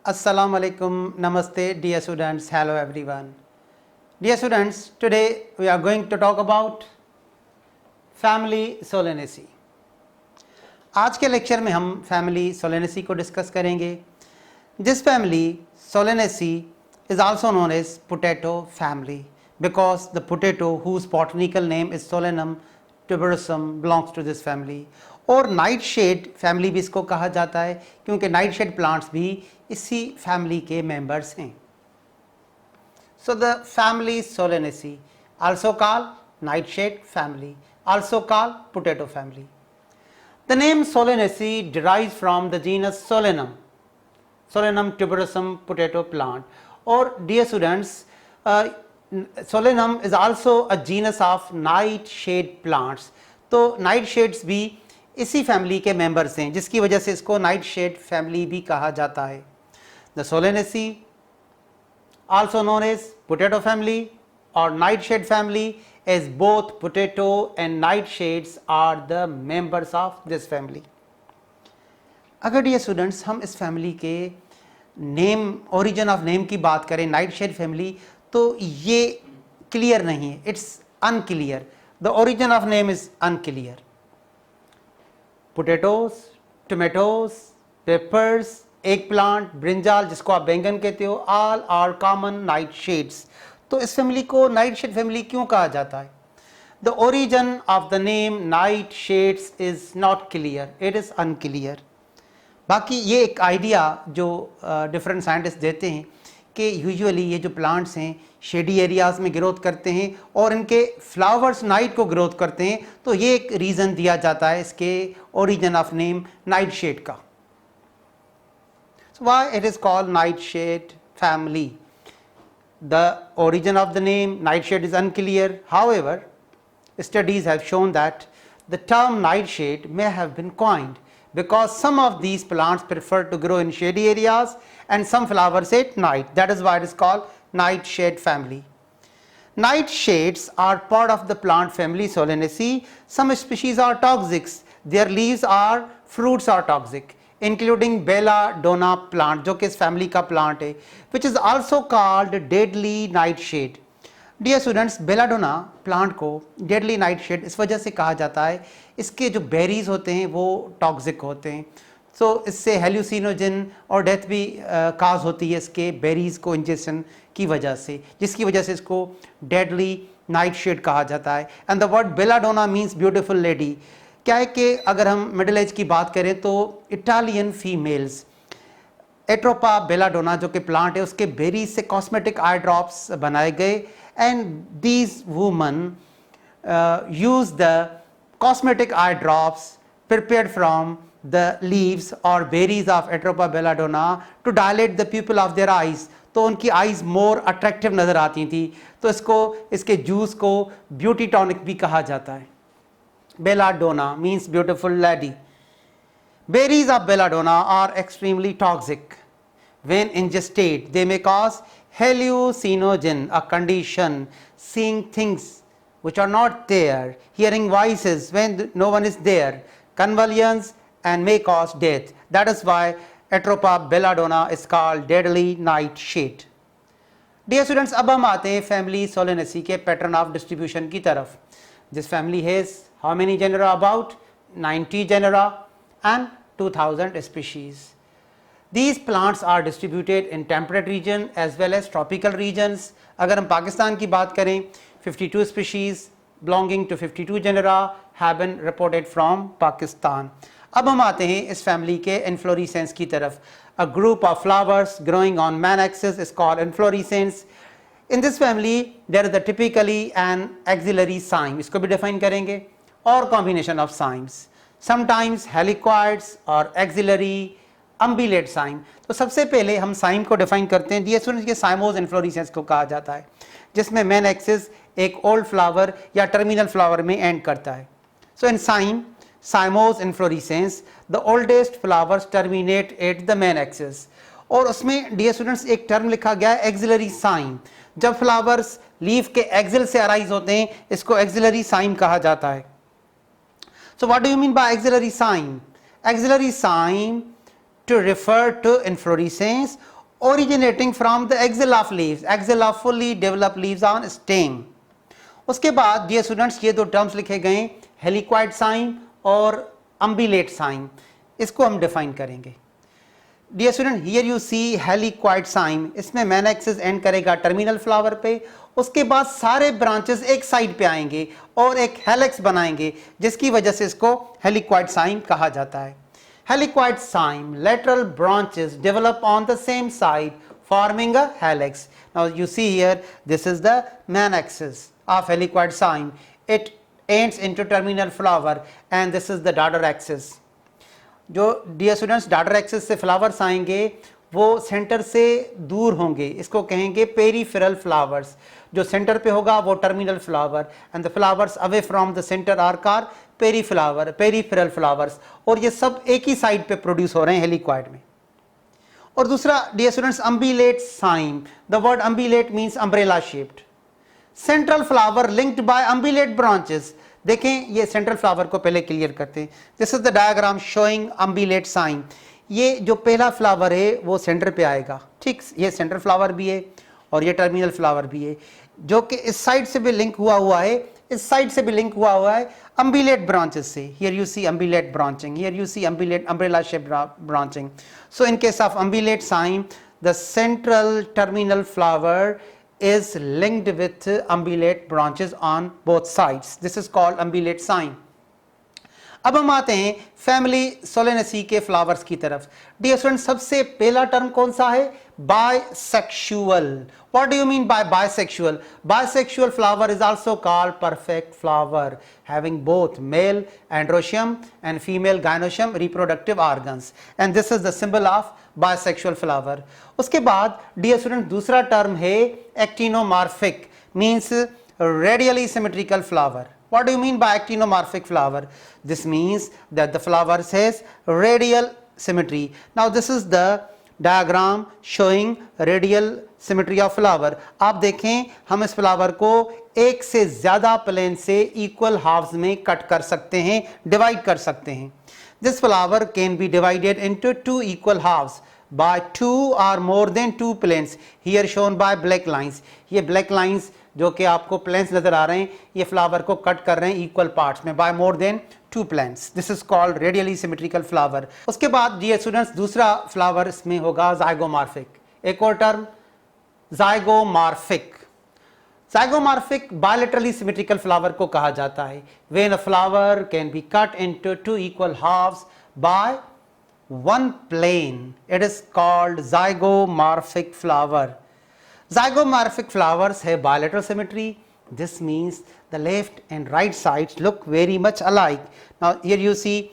Assalamu alaikum, namaste, dear students, hello everyone. Dear students, today we are going to talk about Family Solanaceae. आज के lecture में हम Family Solanaceae को discuss करेंगे. This family Solanaceae is also known as potato family because the potato whose botanical name is Solanum tuberosum belongs to this family. और nightshade family भी इसको कहा जाता है क्योंकि नाइटशेड प्लांट्स भी इसी फैमिली के मेंबर्स हैं. So the family Solanaceae also called nightshade family, also called potato family. The name Solanaceae derives from the genus Solanum, Solanum tuberosum potato plant. और dear students, Solanum is also a genus of nightshade plants. तो nightshades भी इसी family के members हैं जिसकी वजह से इसको नाइटशेड फैमिली भी कहा जाता है. The Solanaceae also known as potato family और nightshade family as both potato and nightshades are the members of this family. अगर डियर स्टूडेंट्स हम इस फैमिली के नेम, ओरिजिन ऑफ नेम की बात करें नाइटशेड फैमिली, तो ये क्लियर नहीं है, it's unclear. The origin of name is unclear. Potatoes, tomatoes, papers, egg plant, brinjal जिसको आप बैंगन कहते हो, ऑल आर कॉमन नाइटशेड्स. तो इस फैमिली को नाइटशेड फैमिली क्यों कहा जाता है? The origin of the name nightshades is not clear, it is unclear. बाकी ये एक आइडिया जो डिफरेंट साइंटिस्ट देते हैं कि यूजुअली ये जो प्लांट्स हैं शेडी एरियाज में ग्रोथ करते हैं और इनके फ्लावर्स नाइट को ग्रोथ करते हैं, तो ये एक रीज़न दिया जाता है इसके ओरिजिन ऑफ नेम नाइटशेड का. So why it is called nightshade family? The origin of the name nightshade is unclear. However, studies have shown that the term nightshade may have been coined because some of these plants prefer to grow in shady areas and some flowers at night. That is why it is called nightshade family. Nightshades are part of the plant family Solanaceae. Some species are toxic. Their leaves or fruits are toxic, including belladonna plant जो कि इस family का plant है, which is also called deadly nightshade. Dear students, belladonna plant को deadly nightshade इस वजह से कहा जाता है, इसके जो बेरीज होते हैं वो टॉक्सिक होते हैं. सो इससे हेल्यूसिनोजन और डेथ भी काज होती है इसके बेरीज को इंजेक्शन की वजह से, जिसकी वजह से इसको डेडली नाइटशेड कहा जाता है. And the word belladonna means beautiful lady. क्या है कि अगर हम मिडिल एज की बात करें तो इटालियन फीमेल्स एट्रोपा बेलाडोना जो कि प्लांट है उसके बेरीज से कॉस्मेटिक आई ड्रॉप्स बनाए गए and these women use the cosmetic eye drops prepared from the leaves और berries of Atropa belladonna to dilate the pupil of their eyes. तो उनकी आइज मोर अट्रैक्टिव नज़र आती थी, तो इसके जूस को ब्यूटी टॉनिक भी कहा जाता है. Belladonna means beautiful lady. Berries of belladonna are extremely toxic. When ingested, they may cause hallucinogen, a condition, seeing things which are not there, hearing voices when no one is there, convulsions, and may cause death. That is why Atropa belladonna is called deadly nightshade. Dear students, अब हम आते हैं family Solanaceae के pattern of distribution की तरफ. This family has how many genera? About 90 genera and 2000 species. These plants are distributed in temperate region as well as tropical regions. अगर हम पाकिस्तान की बात करें, 52 species belonging to 52 genera have been reported from Pakistan. अब हम आते हैं इस फैमिली के inflorescence की तरफ. A group of flowers growing on main axis is called inflorescence. In this family there is a typically an auxillary sign, इसको भी define करेंगे, or combination of signs, sometimes helicoids और auxiliary Ambiate sign. तो सबसे पहले हम साइम को define करते हैं. डियर स्टूडेंट्स, ये साइमोज इन्फ्लोरेसेंस को कहा जाता है जिसमें मेन एक्सिस एक ओल्ड फ्लावर या टर्मिनल फ्लावर में एंड करता है. So in cymose inflorescence the oldest flowers terminate at the main axis. और उसमें डियर स्टूडेंट्स एक टर्म लिखा गया है एक्सिलरी साइन. जब फ्लावर्स लीफ के एक्सिल से अराइज होते हैं इसको एक्सिलरी साइन कहा जाता है. So what do you mean bye axillary sign? Auxiliary sign to refer to inflorescence originating from the axil of leaves, axil of fully developed leaves on stem. उसके बाद dear students ये दो terms लिखे गए हेलिक्वाइड sign और अम्बिलेट sign, इसको हम define करेंगे. Dear student here you see helicoid cyme, इसमें मेन एक्सिस एंड करेगा टर्मिनल फ्लावर पे, उसके बाद सारे ब्रांचेस एक साइड पे आएंगे और एक हेलिक्स बनाएंगे जिसकी वजह से इसको हेलिक्वाइड साइन कहा जाता है. हेलिक्वाइड sign lateral branches develop on the same side forming a helix. Now you see here this is the main axis of helicoid sign. It ends into terminal flower and this is the daughter axis. जो dear students daughter axis से flowers आएंगे वो centre से दूर होंगे, इसको कहेंगे peripheral flowers. जो सेंटर पे होगा वो terminal flower and the flowers away from the centre are called peripheral flowers. और ये सब एक ही साइड पे प्रोड्यूस हो रहे हैं हेलिक्वाइड में. और दूसरा dear students umbellate cyme, the word umbellate means umbrella shaped. Central flower linked by umbellate branches. देखें ये सेंट्रल फ्लावर को पहले क्लियर करते हैं. This is the diagram showing umbellate cyme. ये जो पहला फ्लावर है वो सेंटर पे आएगा, ठीक, ये सेंट्रल फ्लावर भी है और ये टर्मिनल फ्लावर भी है जो कि इस साइड से भी लिंक हुआ है, इस साइड से भी लिंक हुआ है अम्बिलेट ब्रांचेस से. Here you see umbellate branching, here you see umbellate umbrella shape branching. So in case of umbellate cyme the central terminal flower is linked with umbellate branches on both sides. This is called umbellate sign. अब हम आते हैं family Solanaceae के flowers की तरफ. Dear student सबसे पहला term कौन सा है? Bisexual. What do you mean by bisexual? Bisexual flower is also called perfect flower, having both male androecium and female gynoecium reproductive organs, and this is the symbol of bisexual flower. उसके बाद dear student दूसरा term है actinomorphic, means radially symmetrical flower. What do you mean by actinomorphic flower? This means that the flower has radial symmetry. Now this is the diagram showing radial symmetry of flower. आप देखें हम इस flower को एक से ज्यादा plane से equal halves में कट कर सकते हैं, डिवाइड कर सकते हैं. This flower can be divided into two equal halves by two or more than two planes, here shown by black lines. ये black lines जो कि आपको प्लेन्स नजर आ रहे हैं ये फ्लावर को कट कर रहे हैं इक्वल पार्ट्स में by more than two planes. This is called radially symmetrical flower. उसके बाद डियर स्टूडेंट्स दूसरा फ्लावर इसमें होगा ज़ाइगोमॉर्फिक. एक और टर्म ज़ाइगोमॉर्फिक. ज़ाइगोमॉर्फिक bilaterally symmetrical flower को कहा जाता है. When a flower can be cut into two equal halves by one plane, it is called zygomorphic flower. Zygomorphic flowers have bilateral symmetry. This means the left and right sides look very much alike. Now here you see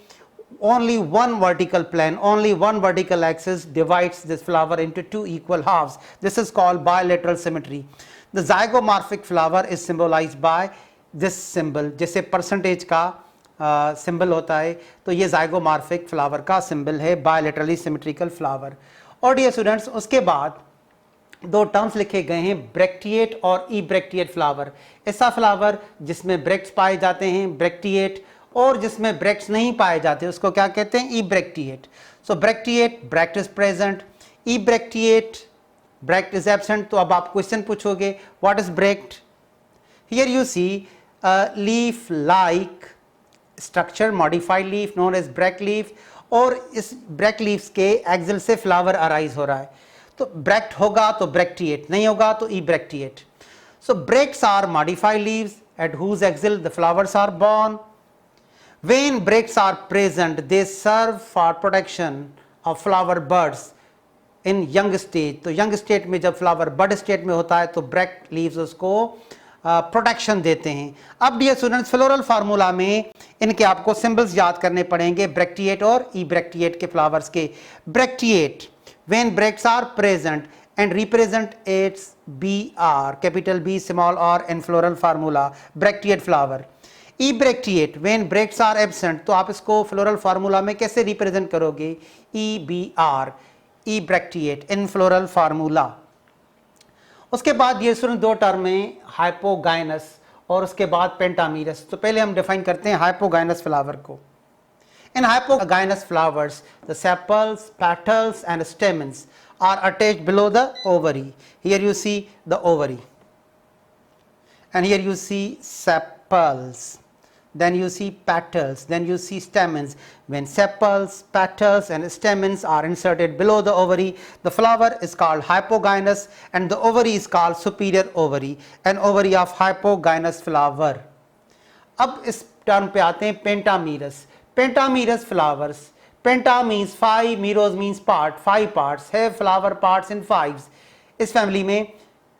only one vertical plane, only one vertical axis divides this flower into two equal halves. This is called bilateral symmetry. The zygomorphic flower is symbolized by this symbol. जैसे percentage का symbol होता है तो ये ज़ाइगोमॉर्फिक flower का symbol है, bilaterally symmetrical flower. और dear students उसके बाद दो टर्म्स लिखे गए हैं ब्रैक्टिएट और ई ब्रैक्टिएट फ्लावर. ऐसा फ्लावर जिसमें ब्रैक्ट्स पाए जाते हैं ब्रैक्टिएट, और जिसमें ब्रैक्ट्स नहीं पाए जाते उसको क्या कहते हैं? Ebracteate. So bracteate bract is present, ebracteate bract is absent. तो अब आप क्वेश्चन पूछोगे what is bract? Here you see leaf like structure, modified leaf known as bract leaf, और इस ब्रैक लीव्स के एक्सिल से flower arise हो रहा है. तो ब्रैक्ट होगा तो ब्रैक्टिएट, नहीं होगा तो ebracteate. So bracts are modified leaves at whose axil the flowers are born. When bracts are present, they serve for protection of flower buds in young stage. तो young state में जब flower bud state में होता है तो bract leaves उसको protection देते हैं. अब डियर स्टूडेंट्स फ्लोरल फार्मूला में इनके आपको सिंबल्स याद करने पड़ेंगे ब्रैक्टिएट और ई ब्रैक्टिएट के फ्लावर्स के. Bracteate when bracts are present and represent its BR, capital B, small r in floral formula, bracteate flower. Ebracteate when bracts are absent, तो आप इसको फ्लोरल फार्मूला में कैसे रिप्रेजेंट करोगे? EBR, ebracteate in floral formula. उसके बाद ये सुन दो टर्म में हाइपोगाइनस और उसके बाद पेंटामीरस. तो पहले हम डिफाइन करते हैं हाइपोगाइनस फ्लावर को. In hypogynous flowers, the sepals, petals and stamens are attached below the ovary. Here you see the ovary, and here you see sepals, then you see petals, then you see stamens. When sepals, petals and stamens are inserted below the ovary, the flower is called hypogynous and the ovary is called superior ovary, an ovary of hypogynous flower. अब इस term पे आते हैं pentamerous. Pentamerous flowers. Penta means 5, meros means part, 5 parts, have flower parts in 5s. इस family में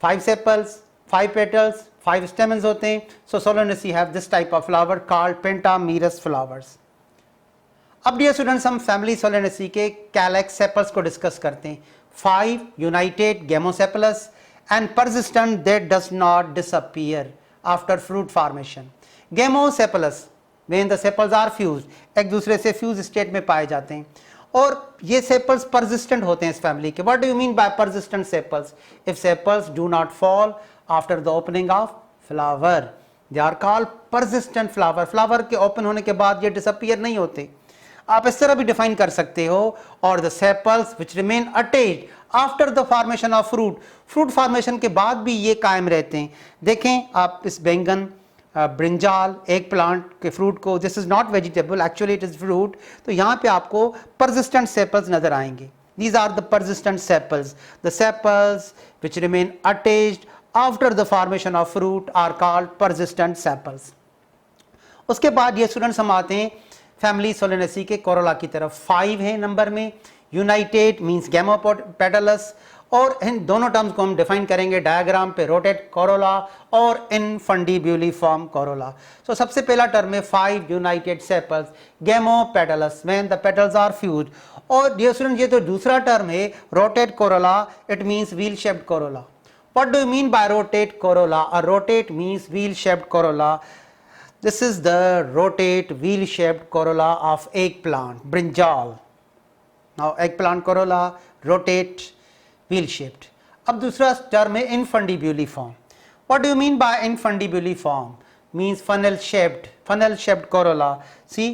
5 sepals, 5 petals, 5 stamens होते हैं. So Solanaceae have this type of flower called pentamerous flowers. अब डियर स्टूडेंट्स हम family Solanaceae के calyx sepals को discuss करते हैं. 5 united gamosepalous and persistent that does not disappear after fruit formation. Gamosepalous when the sepals are fused, एक दूसरे से fuse state में पाए जाते हैं और ये सेपल्स परसिस्टेंट होते हैं इस फैमिली के. What do you mean by persistent sepals? If sepals do not fall after the opening of flower, they are called persistent flower. Flower के ओपन होने के बाद ये डिसअपीयर नहीं होते. आप इस तरह भी डिफाइन कर सकते हो. और the sepals which remain attached after the formation of fruit, fruit formation के बाद भी ये कायम रहते हैं. देखें आप इस बैंगन, ब्रिंजाल, एग प्लांट के फ्रूट को, this is not vegetable, actually it is fruit. तो यहाँ पे आपको परसिस्टेंट सेपल्स नजर आएंगे. These are the persistent sepals. The sepals which remain attached after the formation of fruit are called persistent sepals. उसके बाद ये स्टूडेंट्स हम आते हैं फैमिली Solanaceae के कोरोला की तरफ. 5 है नंबर में. यूनाइटेड मीन्स गैमोपेटलस, और इन दोनों टर्म्स को हम डिफाइन करेंगे डायग्राम पे. रोटेट कोरोला और इनफंडिब्यूली फॉर्म कोरोला. सो सबसे पहला टर्म है 5 united sepals gamopetalous when the petals are fused. और डियर स्टूडेंट ये तो दूसरा टर्म है rotate corolla. It means wheel shaped corolla. What do you mean by rotate corolla? A rotate means wheel shaped corolla. This is the rotate wheel shaped corolla of eggplant, brinjal. Now eggplant corolla, rotate wheel shaped. अब दूसरा term है infundibuli form. What do you mean by infundibuli form? Means funnel shaped corolla. See,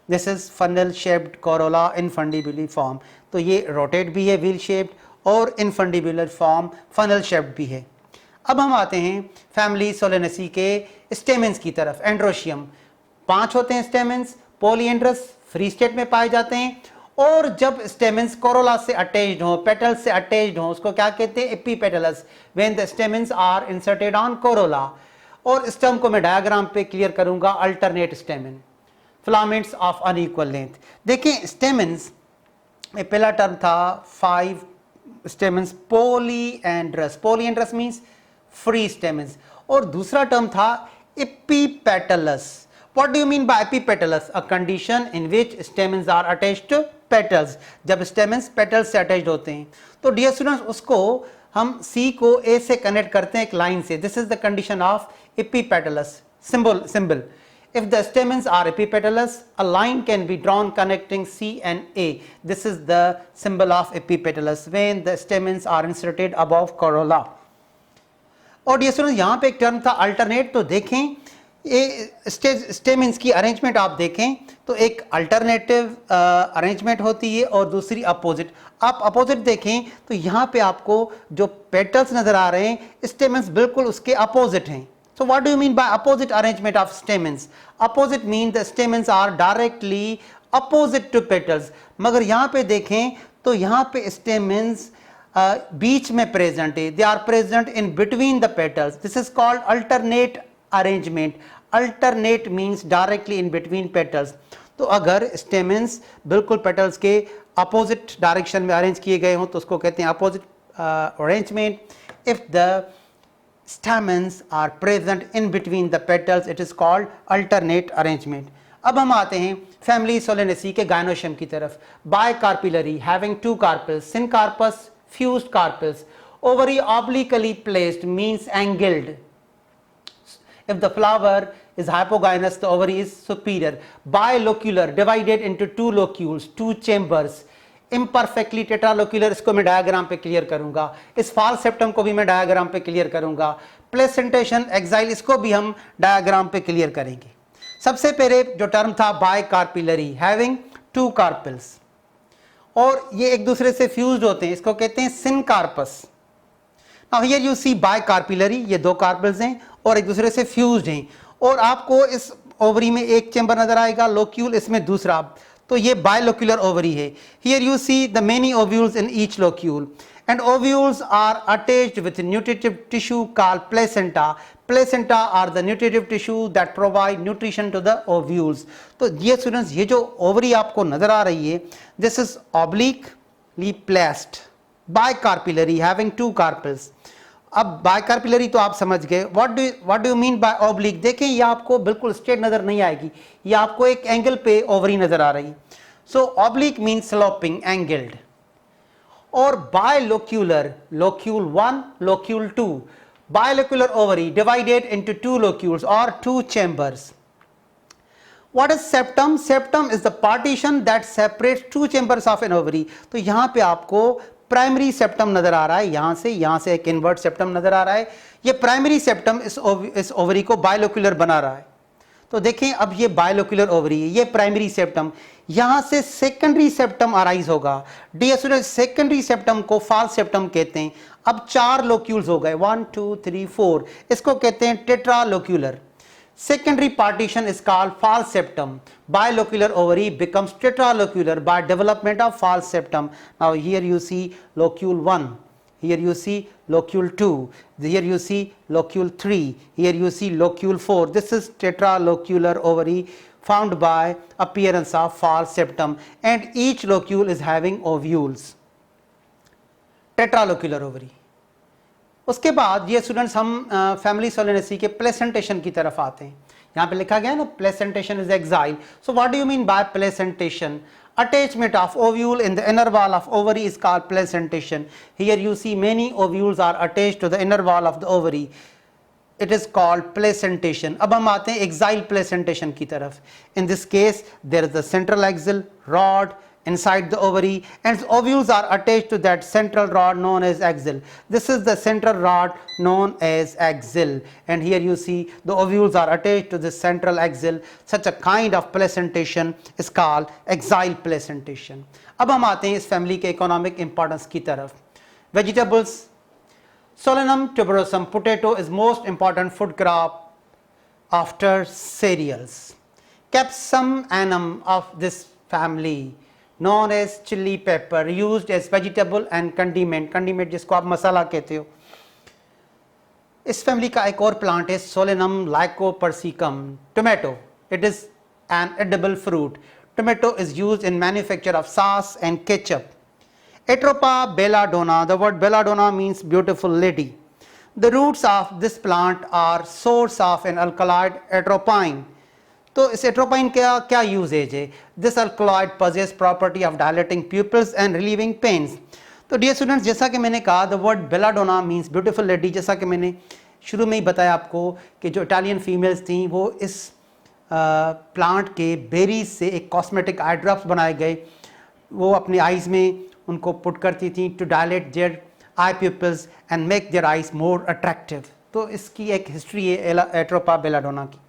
this is funnel shaped corolla, infundibuli form. तो ये rotate भी है wheel shaped और infundibular form funnel shaped भी है. अब हम आते हैं फैमिली Solanaceae के स्टेमेंस की तरफ. एंड्रोशियम 5 होते हैं स्टेमेंस. पॉलीएंड्रस फ्री स्टेट में पाए जाते हैं. और जब स्टेमेंस कोरोला से अटैच्ड हो, पेटल्स से अटैच्ड हो, उसको क्या कहते हैं? Epipetalous. When the stamens are inserted on corolla. और इस टर्म को मैं डायग्राम पे क्लियर करूंगा. Alternate stamen, filaments of unequal length. देखिए स्टेमेंस में पहला टर्म था 5 stamens polyandrous. Polyandrous means free stamens. और दूसरा टर्म था epipetalous. What do you mean by epipetalous? A condition in which stamens are attached to petals. जब stamens petals से attached होते हैं. तो डियर स्टूडेंट्स उसको हम सी को ए से कनेक्ट करते हैं एक लाइन से. This is the condition of epipetalous. Symbol if the stamens are epipetalous, a line can be drawn connecting C and A. This is the symbol of epipetalus when the stamens are inserted above corolla. और ये सुनो यहाँ पे एक term था alternate. तो देखें ये स्टेमेंस की अरेंजमेंट आप देखें तो एक अल्टरनेटिव अरेंजमेंट होती है और दूसरी अपोजिट. आप अपोजिट देखें तो यहाँ पे आपको जो पेटल्स नजर आ रहे हैं स्टेमेंस बिल्कुल उसके अपोजिट हैं. So what do you mean by opposite arrangement of stamens? Opposite means the stamens are directly opposite to petals. मगर यहाँ पे देखें तो यहाँ पे stamens बीच में present है. They are present in between the petals. This is called alternate arrangement. Alternate means directly in between petals. तो अगर stamens बिल्कुल petals के opposite direction में arrange किए गए हों तो उसको कहते हैं opposite arrangement. If the stamens are present in between the petals, it is called alternate arrangement. अब हम आते हैं फैमिली Solanaceae के gynoecium की तरफ. Bicarpellary having 2 carpels, syncarpous, fused carpels. Ovary obliquely placed means angled. If the flower is hypogynous, the ovary is superior. Bilocular, divided into 2 locules, 2 chambers. Imperfectly टेट्रालोक्यूलर, इसको मैं diagram पे क्लियर करूंगा. इस फाल septum को भी मैं डायग्राम पे क्लियर करूंगा. प्लेसेंटेशन एक्साइल, इसको भी हम डायग्राम पे क्लियर करेंगे. सबसे पहले जो टर्म था बाइकार्पिलरी, हैविंग 2 कार्पल्स, और ये एक दूसरे से फ्यूज्ड होते हैं, इसको कहते हैं सिनकार्पस। नाउ हियर यू सी बाइकार्पिलरी, ये 2 कार्पल्स हैं और एक दूसरे से फ्यूज्ड हैं, और आपको इस ओवरी में एक चेंबर नजर आएगा, लोक्यूल इसमें दूसरा, तो ये बाइलोक्यूलर ओवरी है। Here you see the many ovules in each locule, and ovules are attached with nutritive tissue called placenta. Placenta are the nutritive tissue that provide nutrition to the ovules. तो ये students, ये जो ovary आपको नजर आ रही है, this is obliquely placed, bicarpillary, having 2 carpels. अब bicarpillary तो आप समझ गए, what do you mean by oblique? देखें, ये आपको बिल्कुल स्ट्रेट नजर नहीं आएगी, ये आपको एक एंगल पे ओवरी नजर आ रही। So oblique means sloping, angled. और बायलोक्यूलर, locule 1, locule 2, bilocular ovary divided into 2 locules or 2 chambers. What is septum? Septum is the partition that separates 2 chambers of an ovary. तो यहाँ पे आपको प्राइमरी सेप्टम नजर आ रहा है, यहाँ से एक इन्वर्ट सेप्टम नजर आ रहा है। ये प्राइमरी सेप्टम इस ओवरी को बायलोक्यूलर बना रहा है। तो देखें, अब ये बायलोक्यूलर ओवरी है, ये प्राइमरी सेप्टम, यहां से सेकेंडरी सेप्टम अराइज होगा। डियर स्टूडेंट्स, सेकेंडरी सेप्टम को फाल्स सेप्टम कहते हैं। अब 4 लोक्यूल्स हो गए, 1 2 3 4, इसको कहते हैं tetralocular. Secondary partition is called false septum. Bilocular ovary becomes tetralocular by development of false septum. Now here you see locule 1, here you see locule 2, here you see locule 3, here you see locule 4. This is tetralocular ovary formed by appearance of false septum, and each locule is having ovules. Tetralocular ovary. उसके बाद ये students हम family Solanaceae के placentation की तरफ आते हैं। यहाँ पे लिखा गया है ना, placentation is axile. So what do you mean by placentation? Attachment of ovule in the inner wall of ovary is called placentation. Here you see many ovules are attached to the inner wall of the ovary. It is called placentation. अब हम आते हैं exile placentation की तरफ. In this case, there is the central axial rod inside the ovary, and ovules are attached to that central rod known as axial. This is the central rod known as axial, and here you see the ovules are attached to the central axial. Such a kind of placentation is called exile placentation. अब हम आते हैं इस family के economic importance की तरफ। Vegetables, Solanum tuberosum, potato is most important food crop after cereals. Capsicum annum of this family known as chili pepper, used as vegetable and condiment. Condiment जिसको आप मसाला कहते हो। इस फैमिली का एक और प्लांट है Solanum lycopersicum. Tomato, it is an edible fruit. Tomato is used in manufacture of sauce and ketchup. Atropa belladonna, the word belladonna means beautiful lady. The roots of this plant are source of an alkaloid atropine. तो इस atropine का क्या usage है? This alkaloid possess property of dilating pupils and relieving pains. तो dear students, जैसा कि मैंने कहा, the word belladonna means beautiful lady. जैसा कि मैंने शुरू में ही बताया आपको कि जो इटालियन फीमेल्स थी वो इस प्लांट के बेरीज से एक कॉस्मेटिक आई ड्रॉप्स बनाए गए, वो अपने आइज़ में उनको पुट करती थी to dilate their eye pupils and make their eyes more attractive. तो इसकी एक हिस्ट्री है एट्रोपा बेलाडोना की।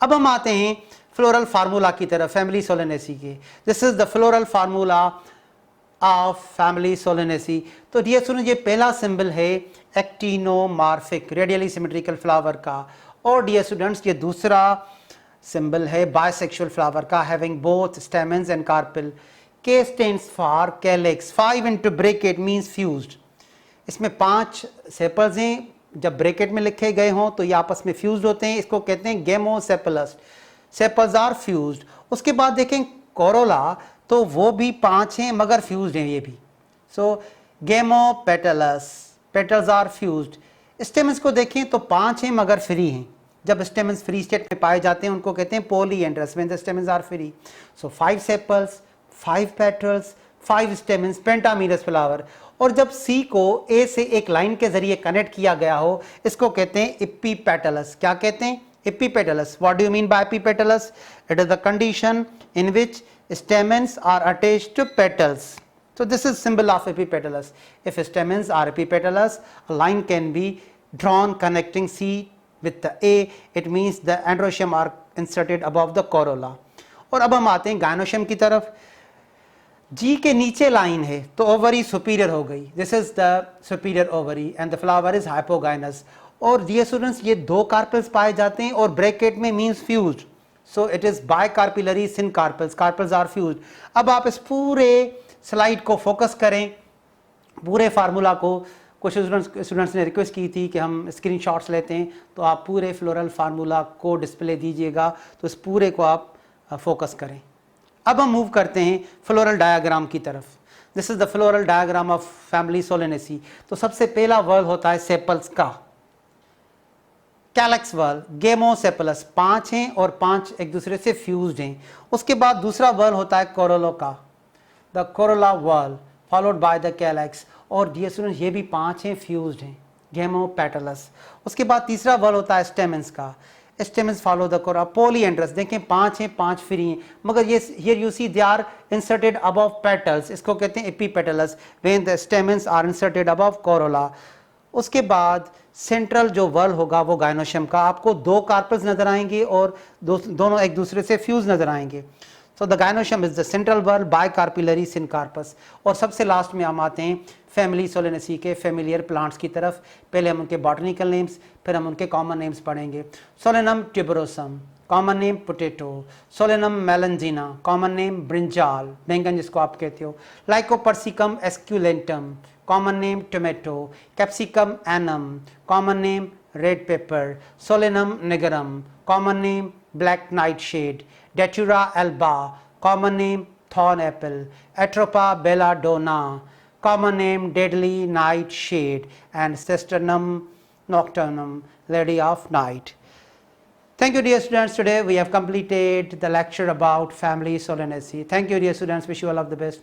अब हम आते हैं फ्लोरल फार्मूला की तरफ फैमिली सोलेनेसी के। This is the floral formula of family Solanaceae. तो डियर स्टूडेंट, ये पहला सिंबल है एक्टिनोमॉर्फिक रेडियली सिमेट्रिकल फ्लावर का, और डियर स्टूडेंट्स ये दूसरा सिंबल है बाइसेक्सुअल फ्लावर का, having both stamens and carpel. K stands for calyx, 5 into bracket means fused. इसमें 5 सेपल्स हैं, जब ब्रैकेट में लिखे गए हों तो ये आपस में फ्यूज्ड होते हैं, इसको कहते हैं गेमोसेपलस। Sepals are fused. उसके बाद देखें कोरोला, तो वो भी 5 हैं मगर फ्यूज्ड हैं ये भी। सो gamopetalous, petals are fused. Stamens को देखें तो 5 हैं मगर फ्री हैं। जब स्टेमन्स फ्री स्टेट में पाए जाते हैं उनको कहते हैं polyandrous, when the stamens are free. So 5 sepals, 5 petals, 5 stamens, pentamerous flower. और जब सी को ए से एक लाइन के जरिए कनेक्ट किया गया हो, इसको कहते हैं एपिपेटलस। क्या कहते हैं? Epipetalous. What do you mean by epipetalous? It is the condition in which stamens are attached to petals. So this is symbol of epipetalus. If stamens are epipetalus, a line can be drawn connecting C with the A. It means the androecium are inserted above the Corolla. और अब हम आते हैं gynoecium की तरफ। जी के नीचे line है तो ओवरी सुपीरियर हो गई, this is the superior ovary and the flower is hypogynous. और डियर स्टूडेंट्स ये दो कार्पेल्स पाए जाते हैं और ब्रैकेट में means fused, so it is bicarpellary syncarpous, carpels are fused. अब आप इस पूरे स्लाइड को फोकस करें, पूरे फार्मूला को। कुछ स्टूडेंट्स ने रिक्वेस्ट की थी कि हम स्क्रीनशॉट्स लेते हैं, तो आप पूरे फ्लोरल फार्मूला को डिस्प्ले दीजिएगा, तो इस पूरे को आप फोकस करें। अब हम मूव करते हैं फ्लोरल डायग्राम की तरफ। This is the floral diagram of family Solanaceae. तो सबसे पहला वर्ग होता है सेपल्स का, कैलक्स वर्ग, गेमोसेपलस, 5 हैं और 5 एक दूसरे से फ्यूज्ड हैं। उसके बाद दूसरा वर्ग होता है कोरोलो का, द कोरोला वर्ग फॉलोड बाय द कैलक्स। और डियर स्टूडेंट्स ये भी 5 हैं, फ्यूज्ड हैं, गेमोपेटलस। उसके बाद तीसरा वर्ग होता है स्टेमेंस का, stamens follow the corolla, polyandrous. देखें 5 हैं, 5 फ्री हैं, मगर ये here you see they are inserted above petals, इसको कहते हैं epipetalous, when the stamens are inserted above corolla. उसके बाद सेंट्रल जो वर्ल होगा वो गायनोशियम का, आपको 2 कार्पेल्स नजर आएंगे और दोनों एक दूसरे से फ्यूज नजर आएंगे। So the gynoecium is the central whorl bicarpellary syncarpous. और सबसे लास्ट में हम आते हैं फैमिली सोलेनेसी के फेमिलियर प्लांट्स की तरफ। पहले हम उनके बॉटनिकल नेम्स, फिर हम उनके कॉमन नेम्स पढ़ेंगे। Solanum tuberosum, common name potato. Solanum melongena, common name brinjal, बैंगन जिसको आप कहते हो। Lycopersicum esculentum, common name tomato. Capsicum annuum, common name red pepper. Solanum nigrum, common name black nightshade. Datura alba, common name thorn apple. Atropa belladonna, common name deadly nightshade. And Cesternum nocturnum, lady of night. Thank you dear students, today we have completed the lecture about family Solanaceae. Thank you dear students, wish you all of the best.